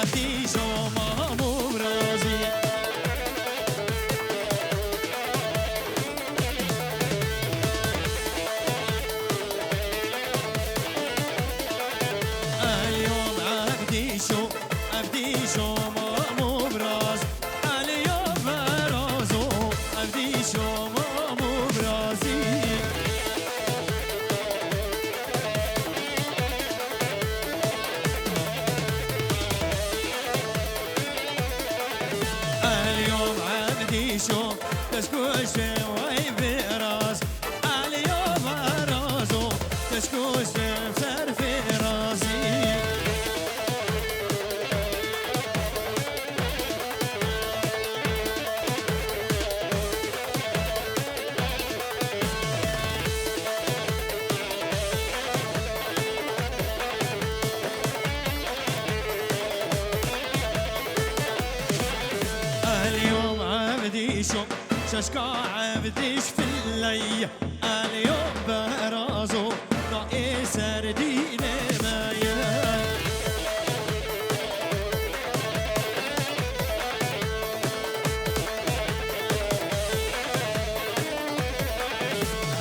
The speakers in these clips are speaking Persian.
عبدي شما مبرازي اليوم عبدي شما مبراز اليوم برازو عبدي شما مبرازي اليوم عبدي شو تسكوش وي براس اليوم برازو تسكوش بسر في راسي اليوم عبدي شو ششكا عبديش في اللي اليوم برازو رئيس سردين مايا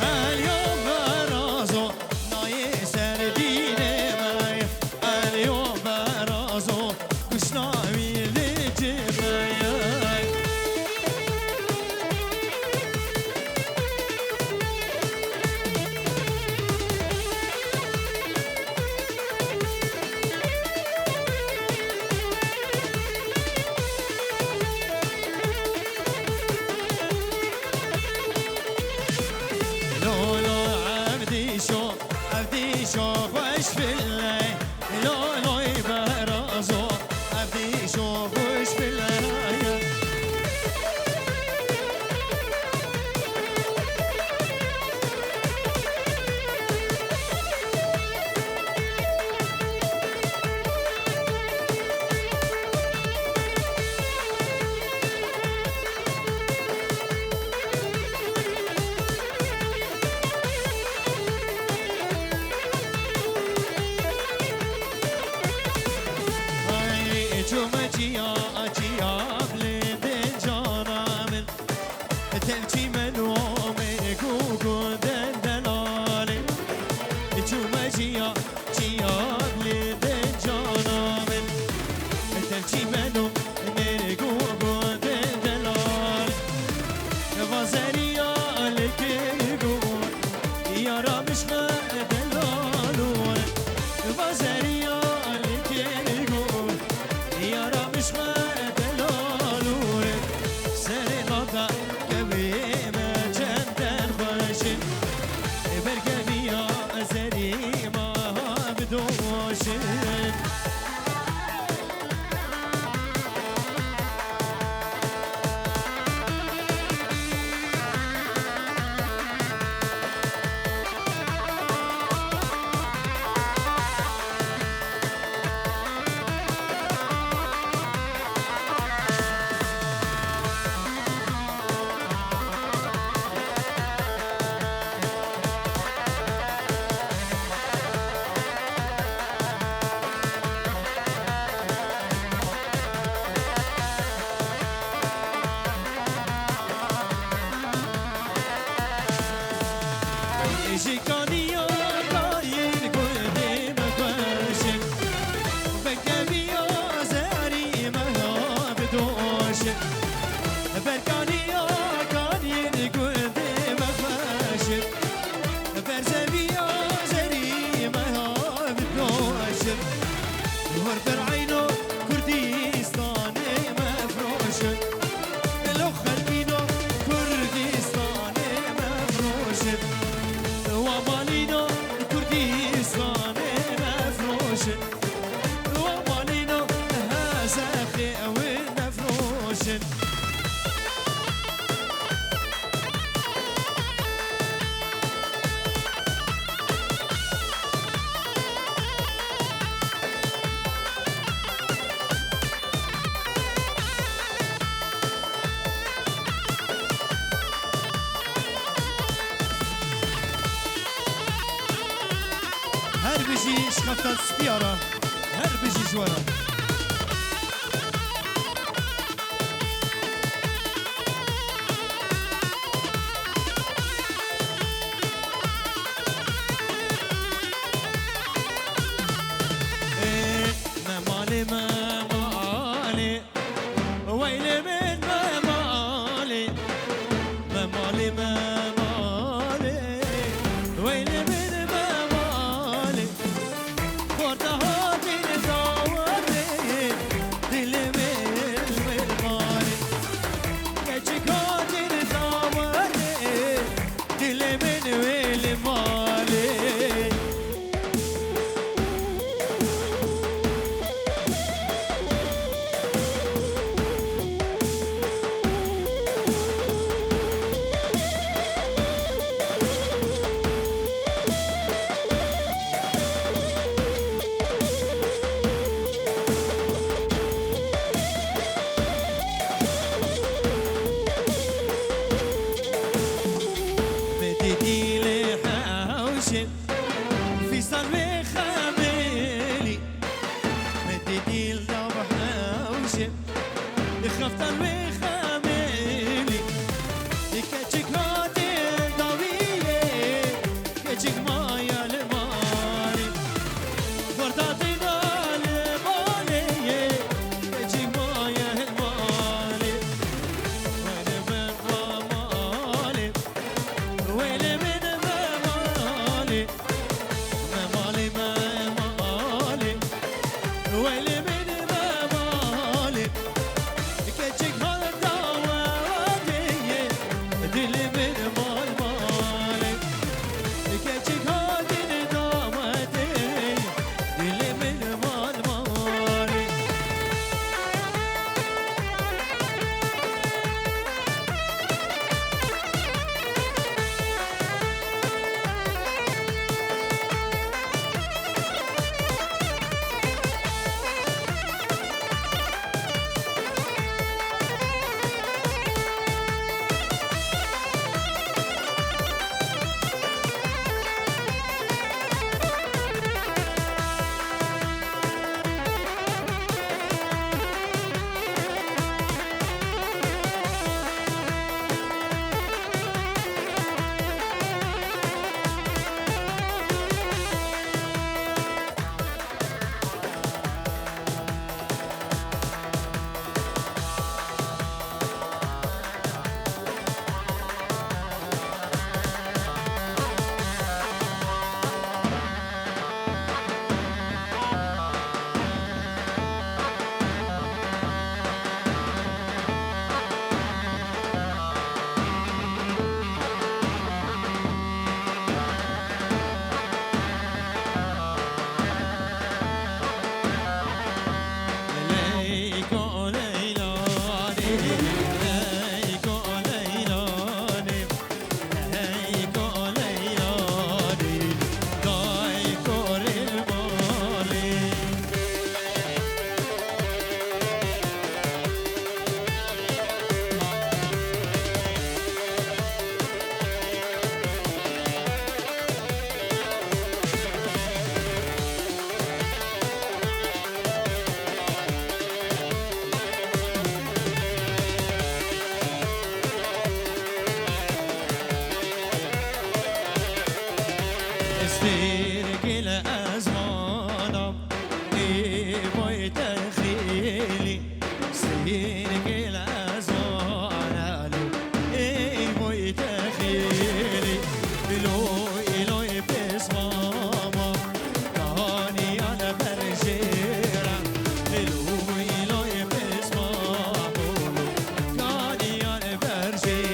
اليوم برازو رئيس سردين مايا اليوم برازو كشناوي لجمايا عبدي شو وش في الليل لولو يبرزو عبدي شو وش في الليل جيا بلد جانا من تلجي من ومي قوقو دلالي جوما جيا بلد جانا من تلجي من ومي قوقو دلالي وزريا لك يقول يا رامش دلالون وزريا لك يقول يا رامش دلالون سري غدا كبيمة جندن خشن بركبي يا زري ما بدوشن جيكانيا قايل قدام فاشن بكبيا زاري ما بدوشن بركانيا قايل قدام فاشن برزبيا زاري ما بدوشن وربر عينو كردستان مفروشن لو خلينا كردستان مفروشن ومالينا كردستان مفروشن ومالينا هزاخي ونفروشن هر بيجي شخطة سبيارة هر بيجي جوارة ويلي من ممالي كجك هالدوادي دل من مال مالي كجك هادي دامتي دل من مال مالي استيرك الأزمانم إيبوي تخيلي استيرك الأزمانم إيبوي تخيلي بلوي بس ماما كاني أنا برجيرة بلوي بس ماما كاني أنا برجيرة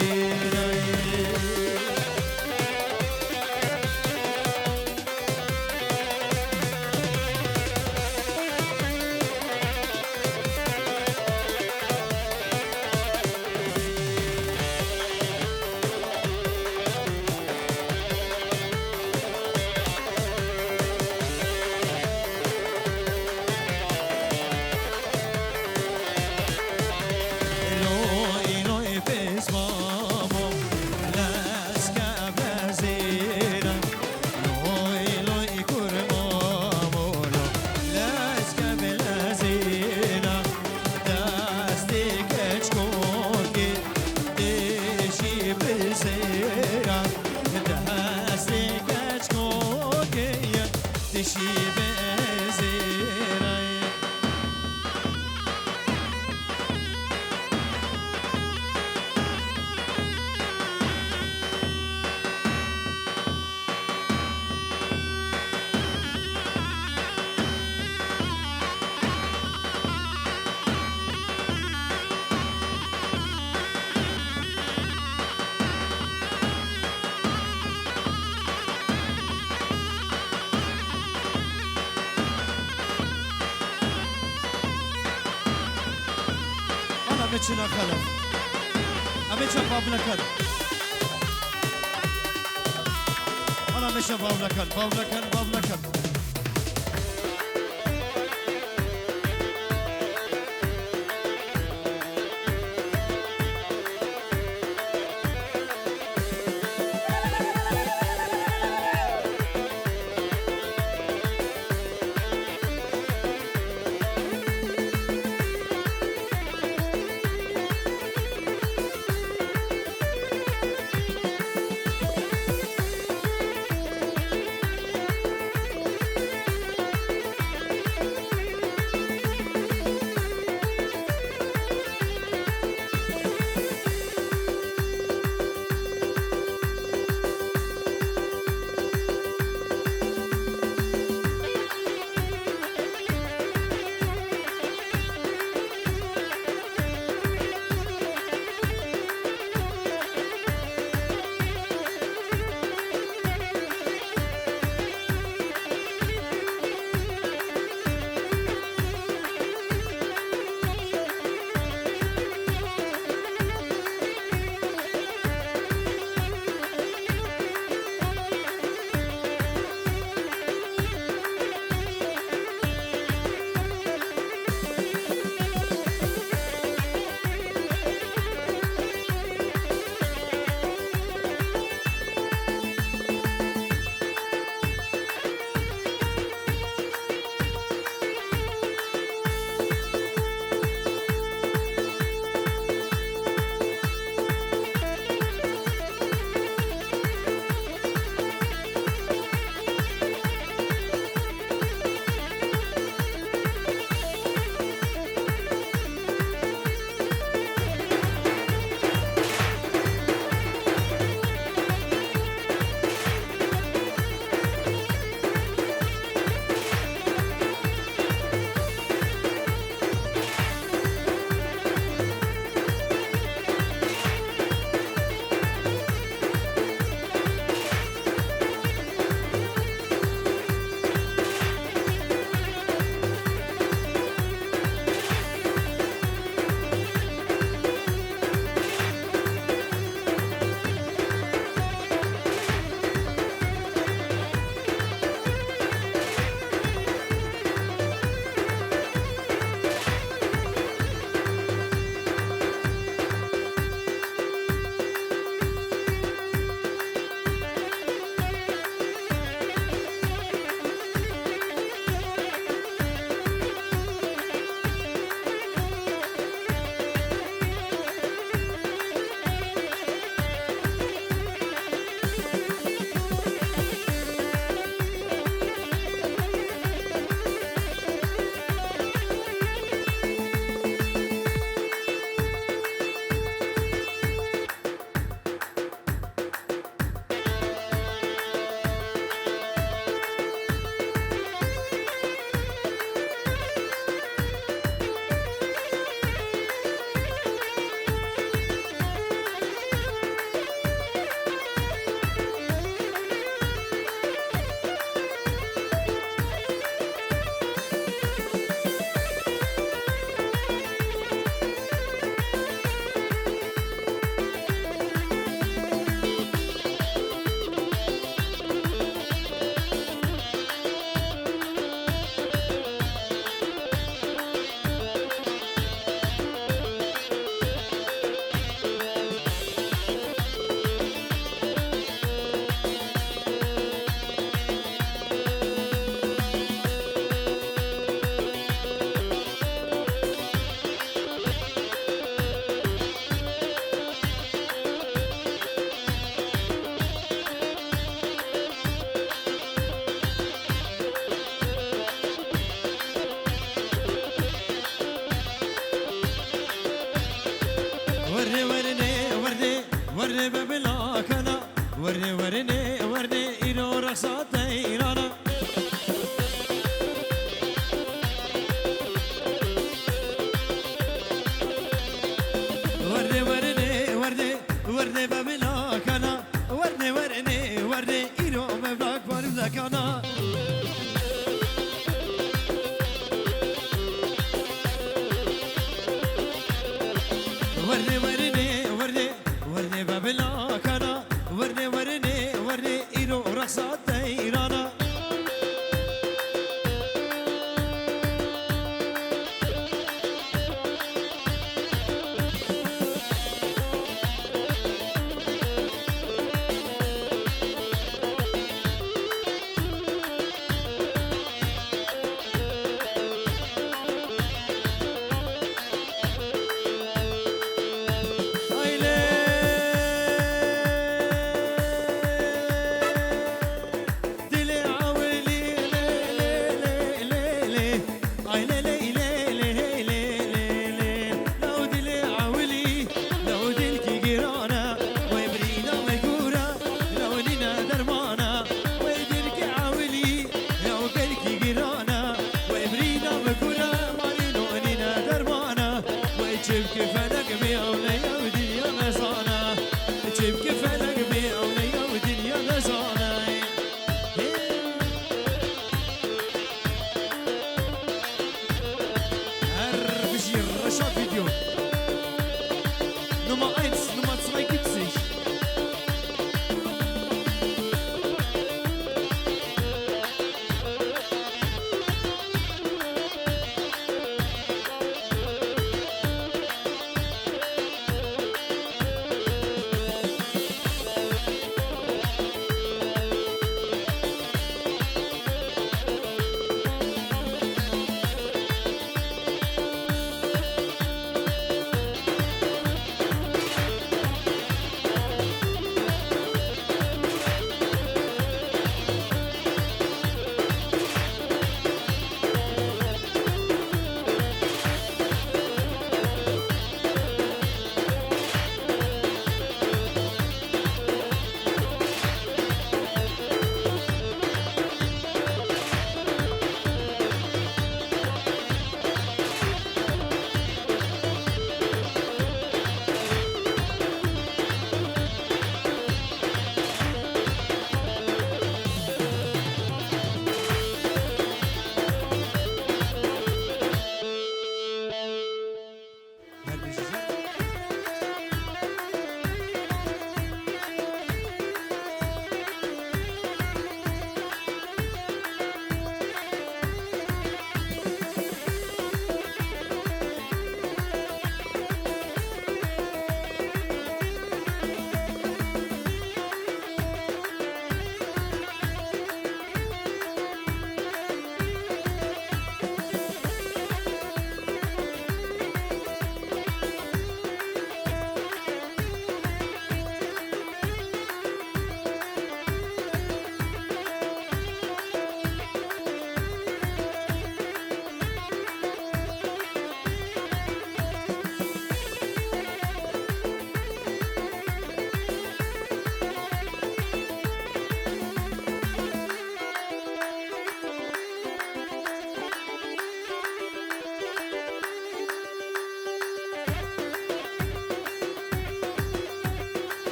بچنا خلف أبي شباب لكن أنا مش شباب لكن ورده ورده ورده ایرو رقصات ایرانا ورده ورده ورده ورده ببلاکانا ورده ورده ورده ایرو ببلاک بارزکانا ورده ورده ورده ورده ببلاکانا ورده ورده ورده ایرو رقصات ایرانا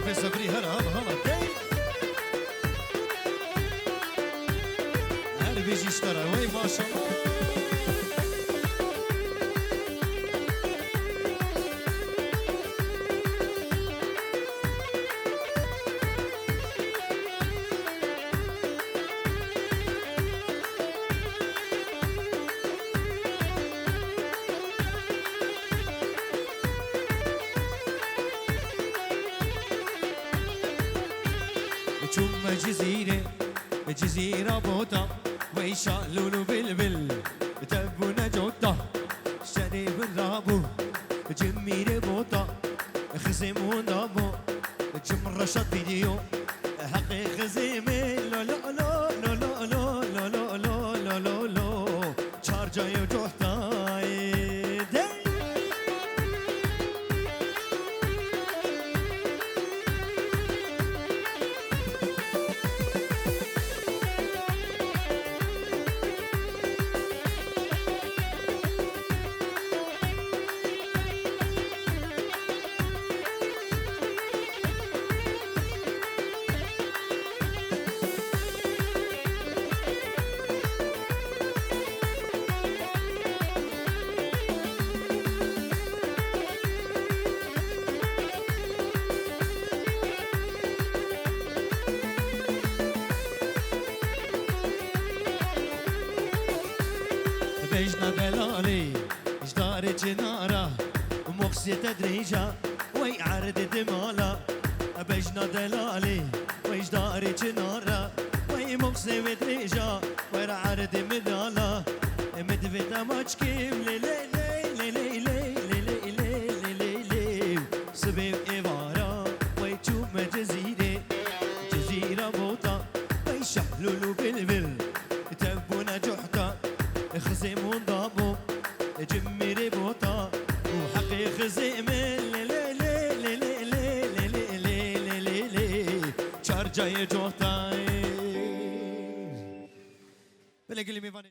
في صبري هلا هلا هلا كي هل بيجي اشترى وي ما شاء الله جزيرة بوطة ويشالون بلبل تبونا جوطة شريف الرابو جميل بوطة خزيمون دابو جمر رشاد فيديو حقي خزيمي لو لو لو لو لو جای جوتای بجنا دلالي جدار جنارة ومقصي تدريجة وي عرض دمالة بجنا دلالي وجدار جنارة وي مقصي بدريجة وي عرض مدالة مدفتا ماچكيم لي لي لي لي لي لي لي لي لي سبيب إبارة وي تشوم جزيرة جزيرة بوطة وي شحلولو بالبل تبونا جحتا خزيم ونضابو جميري بوطا وحقي خزيم لي لي لي لي لي لي لي لي لي شارجاي جوتاي بلا قلبي